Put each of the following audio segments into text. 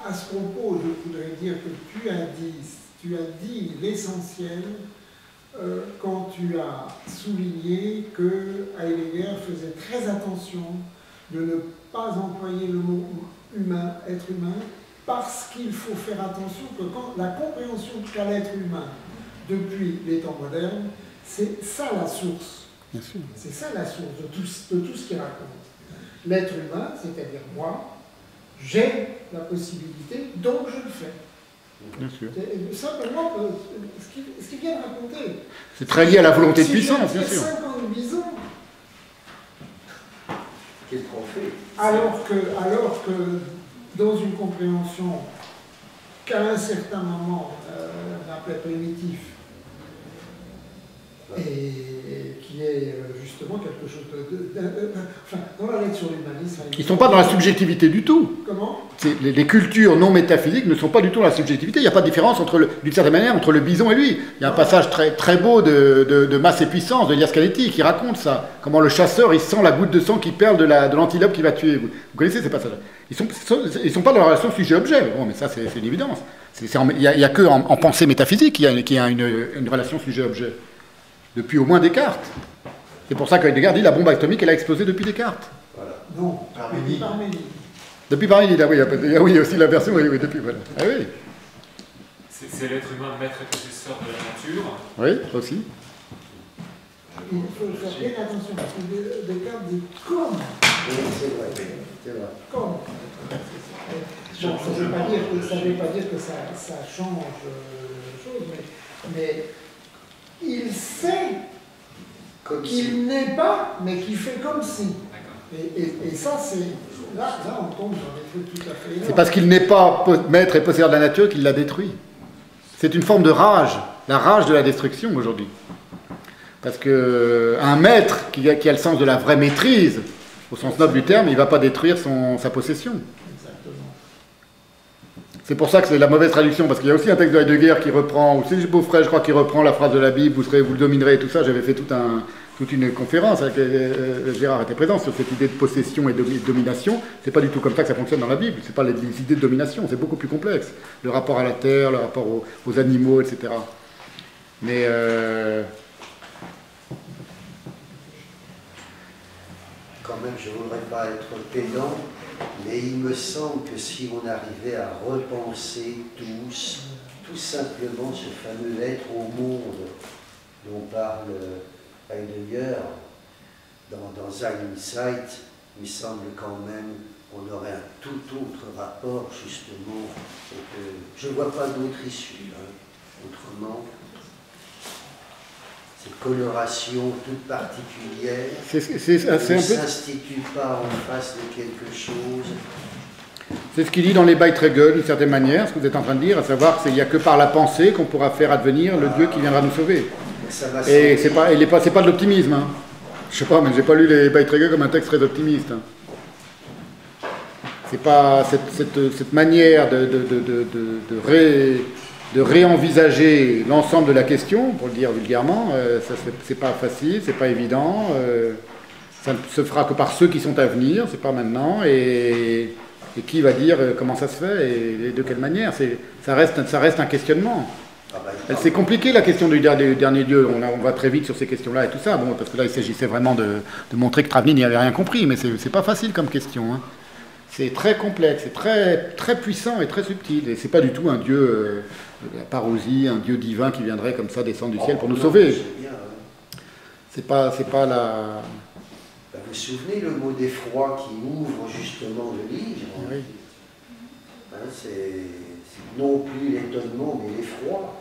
À ce propos, je voudrais dire que tu as dit l'essentiel quand tu as souligné que Heidegger faisait très attention de ne pas employer le mot humain, être humain, parce qu'il faut faire attention que quand la compréhension qu'a l'être humain depuis les temps modernes, c'est ça la source. C'est ça la source de tout ce qu'il raconte. L'être humain, c'est-à-dire moi, j'ai la possibilité, donc je le fais. Bien sûr. Simplement, ce qu'il vient de raconter. C'est très lié à la volonté de puissance, bien sûr. 50 bisons. Qu'est-ce qu'on fait? Alors que dans une compréhension qu'à un certain moment on appelait primitif, et qui est justement quelque chose enfin, dans la lecture de l'humanisme... Ils ne sont pas dans la subjectivité du tout. Comment? Les cultures non métaphysiques ne sont pas du tout dans la subjectivité. Il n'y a pas de différence, d'une certaine manière, entre le bison et lui. Il y a un passage très, très beau de Masse et puissance, de Elias Canetti, qui raconte ça. Comment le chasseur, il sent la goutte de sang qui perle de l'antilope qui va tuer. Vous connaissez ces passages? Ils ne sont pas dans la relation sujet-objet. Bon, mais ça, c'est une évidence. Il n'y a qu'en pensée métaphysique qu'il y a une relation sujet-objet. Depuis au moins Descartes. C'est pour ça qu'Heidegger dit la bombe atomique, elle a explosé depuis Descartes. Voilà. Non, Parménide. Depuis Parménide, ah oui, il y a aussi la version, oui, depuis, voilà. Ah oui. C'est l'être humain maître et possesseur de la nature. Oui, aussi. Il faut faire bien attention, parce que Descartes dit comme. Oui, c'est vrai, c'est vrai. Comme. Ça ne veut pas dire que ça change chose, mais il sait qu'il n'est pas, mais qu'il fait comme si. Et ça, c'est... Là, on tombe dans des trucs tout à fait énormes. C'est parce qu'il n'est pas maître et possesseur de la nature qu'il la détruit. C'est une forme de rage, la rage de la destruction aujourd'hui. Parce qu'un maître qui a le sens de la vraie maîtrise, au sens noble du terme, il ne va pas détruire sa possession. C'est pour ça que c'est la mauvaise traduction, parce qu'il y a aussi un texte de Heidegger qui reprend, ou c'est Beaufray, je crois, qui reprend la phrase de la Bible, vous le dominerez et tout ça. J'avais fait toute une conférence, avec Gérard était présent, sur cette idée de possession et de domination. C'est pas du tout comme ça que ça fonctionne dans la Bible, c'est pas les idées de domination, c'est beaucoup plus complexe. Le rapport à la terre, le rapport aux animaux, etc. Mais... Quand même, je ne voudrais pas être pédant, mais il me semble que si on arrivait à repenser tous, tout simplement ce fameux être au monde dont parle Heidegger dans Sein und Zeit, il me semble quand même qu'on aurait un tout autre rapport justement, et que je ne vois pas d'autre issue, autrement. Cette coloration toute particulière ne s'institue pas en face de quelque chose. C'est ce qu'il dit dans les Beiträge, d'une certaine manière, ce que vous êtes en train de dire, à savoir qu'il n'y a que par la pensée qu'on pourra faire advenir le Dieu qui viendra nous sauver. Et c'est pas de l'optimisme. Hein. Je sais pas, mais j'ai pas lu les Beiträge comme un texte très optimiste. Hein. C'est pas cette manière de réenvisager l'ensemble de la question, pour le dire vulgairement, c'est pas facile, c'est pas évident, ça ne se fera que par ceux qui sont à venir, c'est pas maintenant, et qui va dire comment ça se fait et de quelle manière, ça reste un questionnement. C'est compliqué la question du dernier Dieu, on va très vite sur ces questions-là et tout ça, bon, parce que là il s'agissait vraiment de montrer que Travnik n'y avait rien compris, mais c'est pas facile comme question. Hein. C'est très complexe, c'est très, très puissant et très subtil. Et c'est pas du tout un Dieu, la parousie, un Dieu divin qui viendrait comme ça descendre du ciel pour nous sauver. C'est pas la... Vous vous souvenez le mot d'effroi qui ouvre justement le livre? Oui. C'est non plus l'étonnement, mais l'effroi.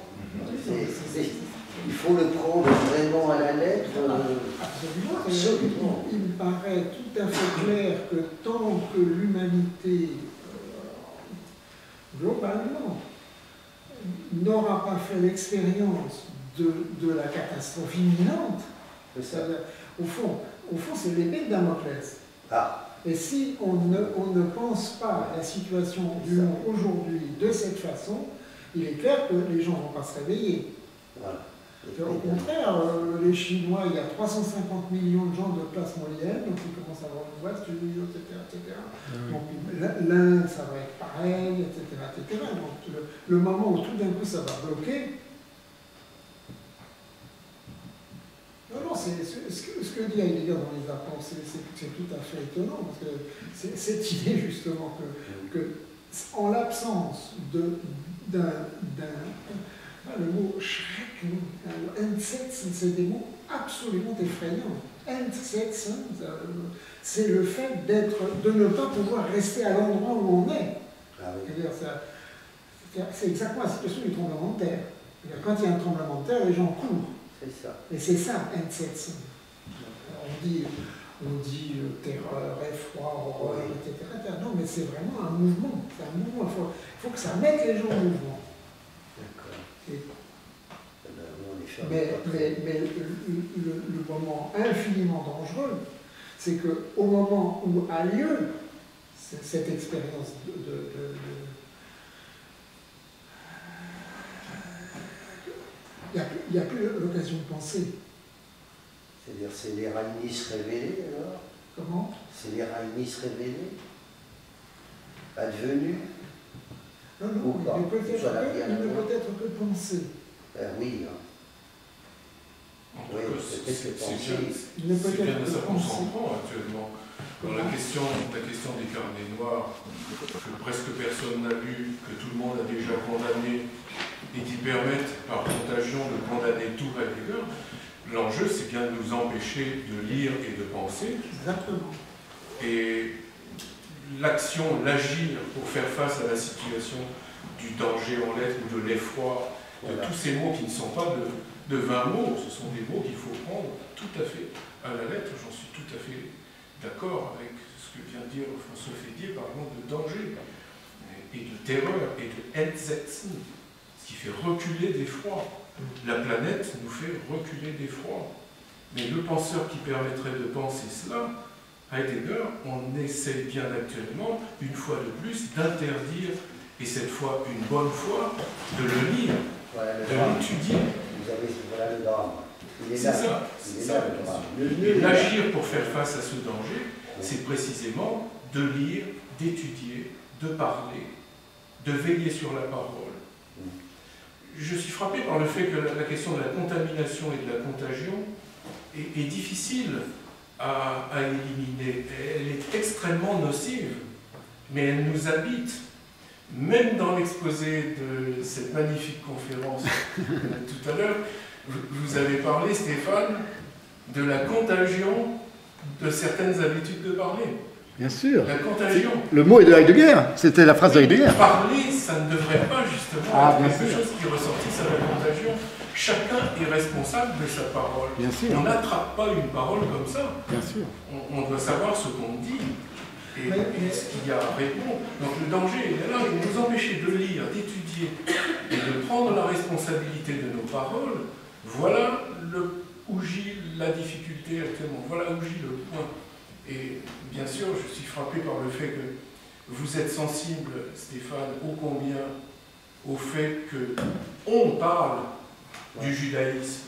Il faut le prendre vraiment à la lettre. Absolument. Il me paraît tout à fait clair que tant que l'humanité, globalement, n'aura pas fait l'expérience de la catastrophe imminente, au fond, c'est l'épée de Damoclès. Et si on ne pense pas à la situation du monde aujourd'hui de cette façon, il est clair que les gens ne vont pas se réveiller. Voilà. Au contraire, les Chinois, il y a 350 millions de gens de classe moyenne, donc ils commencent à avoir une voiture, etc. etc. Donc l'Inde, ça va être pareil, etc. etc. Donc le moment où tout d'un coup ça va bloquer, non, ce que dit Heidegger dans les apports, c'est tout à fait étonnant, parce que c'est cette idée justement que en l'absence le mot Schrecken, Entsetzen, c'est des mots absolument effrayants. Entsetzen, c'est le fait de ne pas pouvoir rester à l'endroit où on est. Ah oui. C'est exactement la situation du tremblement de terre. Quand il y a un tremblement de terre, les gens courent. C'est ça. Et c'est ça, Entsetzen. On dit terreur, effroi, horreur, etc. Non, mais c'est vraiment un mouvement. C'est un mouvement. Il faut que ça mette les gens en mouvement. D'accord. Mais le moment infiniment dangereux, c'est qu'au moment où a lieu cette expérience il n'y a plus l'occasion de penser. C'est-à-dire, c'est les Rainis révélés, alors? Comment? C'est les Rainis révélés? Advenus? Non, Ou il pas? ne peut être que penser. Ben oui. Hein. En tout Oui, cas, peut-être que c'est penser. Il ne peut bien être de que ça qu'on penser. s'en prend actuellement. Dans la question des carnets noirs, que presque personne n'a lu, que tout le monde a déjà condamné, et qui permettent par contagion de condamner tout Heidegger, l'enjeu c'est bien de nous empêcher de lire et de penser. Exactement. Et l'action, l'agir pour faire face à la situation du danger en lettres ou de l'effroi, de tous ces mots qui ne sont pas de 20 mots, ce sont des mots qu'il faut prendre tout à fait à la lettre. J'en suis tout à fait d'accord avec ce que vient de dire François Fédier, parlant de danger et de terreur et de Entsetzen, ce qui fait reculer d'effroi. La planète nous fait reculer d'effroi. Mais le penseur qui permettrait de penser cela, Heidegger, on essaie bien actuellement, une fois de plus, d'interdire, et cette fois une bonne fois, de le lire, Voilà le de drame. l'étudier. Voilà le drame. Il est C'est là. ça, Il c'est est ça. là le drame. Et l'agir pour faire face à ce danger, c'est précisément de lire, d'étudier, de parler, de veiller sur la parole. Je suis frappé par le fait que la question de la contamination et de la contagion est difficile à éliminer. Elle est extrêmement nocive, mais elle nous habite. Même dans l'exposé de cette magnifique conférence tout à l'heure, vous avez parlé, Stéphane, de la contagion de certaines habitudes de parler. Bien sûr. La contagion. Le mot est de Heidegger. C'était la phrase de Heidegger. Parler, ça ne devrait pas justement bien être quelque sûr. chose qui ressortisse à la contagion. Chacun est responsable de sa parole. Bien sûr. On n'attrape pas une parole comme ça. Bien sûr. On doit savoir ce qu'on dit et ce qu'il y a à répondre. Donc le danger est là, il nous empêcher de lire, d'étudier et de prendre la responsabilité de nos paroles. Voilà où gît la difficulté actuellement. Voilà où gît le point. Et bien sûr, je suis frappé par le fait que vous êtes sensible, Stéphane, ô combien au fait qu'on parle du judaïsme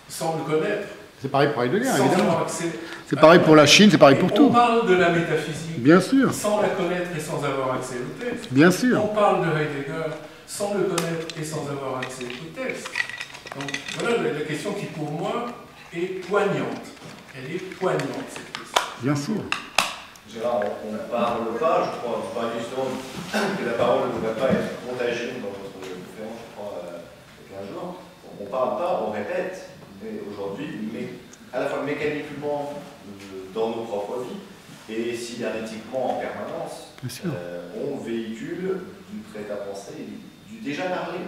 sans le connaître. C'est pareil pour Heidegger, Sans évidemment. avoir accès. C'est pareil pour la Chine, c'est pareil pour On tout. parle de la métaphysique Bien sûr. sans la connaître et sans avoir accès au texte. Bien sûr. On parle de Heidegger sans le connaître et sans avoir accès au texte. Donc voilà la question qui pour moi est poignante. Elle est poignante, cette question. Bien sûr. Gérard, on ne parle pas, je crois, vous parlez justement que la parole ne va pas être contagieux dans votre conférence, je crois, il y a 15 jours. On ne parle pas, on répète, mais aujourd'hui, mais à la fois mécaniquement dans nos propres vies et cybernétiquement en permanence, on véhicule du prêt-à-penser, du déjà narré.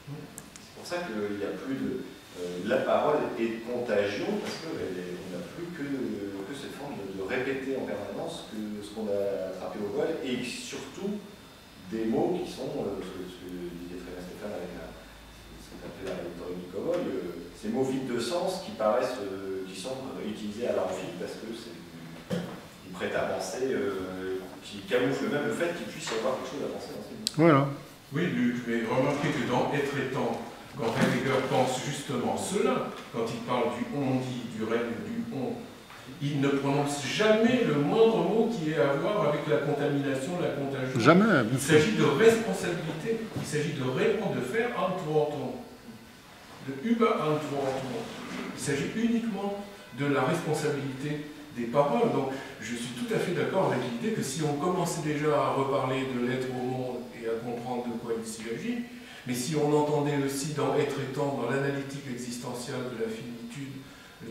C'est pour ça qu'il n'y a plus de... la parole est contagion parce qu'on n'a plus que cette forme de répéter en permanence ce qu'on a attrapé au vol et surtout des mots qui sont, ce que disait très bien Stéphane avec ce qu'on appelait la rhétorique du cow-boy, ces mots vides de sens qui paraissent, qui sont utilisés à l'envie parce que c'est du prêt-à-penser qui camoufle même le fait qu'il puisse y avoir quelque chose à penser dans ces mots. Voilà. Oui, Luc, mais remarquez que dans Être étant, quand Heidegger pense justement cela, quand il parle du on-dit, du règne du on, il ne prononce jamais le moindre mot qui ait à voir avec la contamination, la contagion. Jamais. Il s'agit de responsabilité, il s'agit de répondre, de faire Antwortung, de Überantwortung. Il s'agit uniquement de la responsabilité des paroles. Donc je suis tout à fait d'accord avec l'idée que si on commençait déjà à reparler de l'être au monde et à comprendre de quoi il s'y agit, mais si on entendait aussi dans Être étant, dans l'analytique existentielle de la finitude,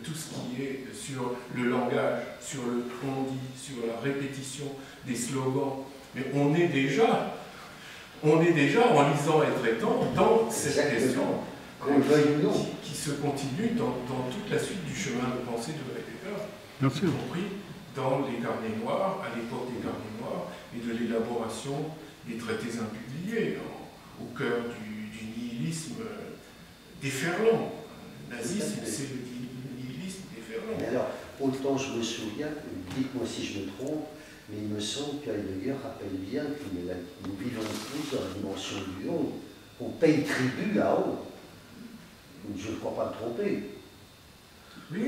tout ce qui est sur le langage, sur le on-dit, sur la répétition des slogans, mais on est déjà en lisant Être étant dans cette question qui se continue dans toute la suite du chemin de pensée de Heidegger, y compris dans les carnets noirs, à l'époque des carnets noirs, et de l'élaboration des traités impubliés, au cœur du nihilisme déferlant. Le nazisme, c'est le nihilisme déferlant. Mais alors, autant je me souviens, dites-moi si je me trompe, mais il me semble qu'Heidegger rappelle bien que nous vivons tous dans la dimension du on. On paye tribut à on. Je ne crois pas me tromper.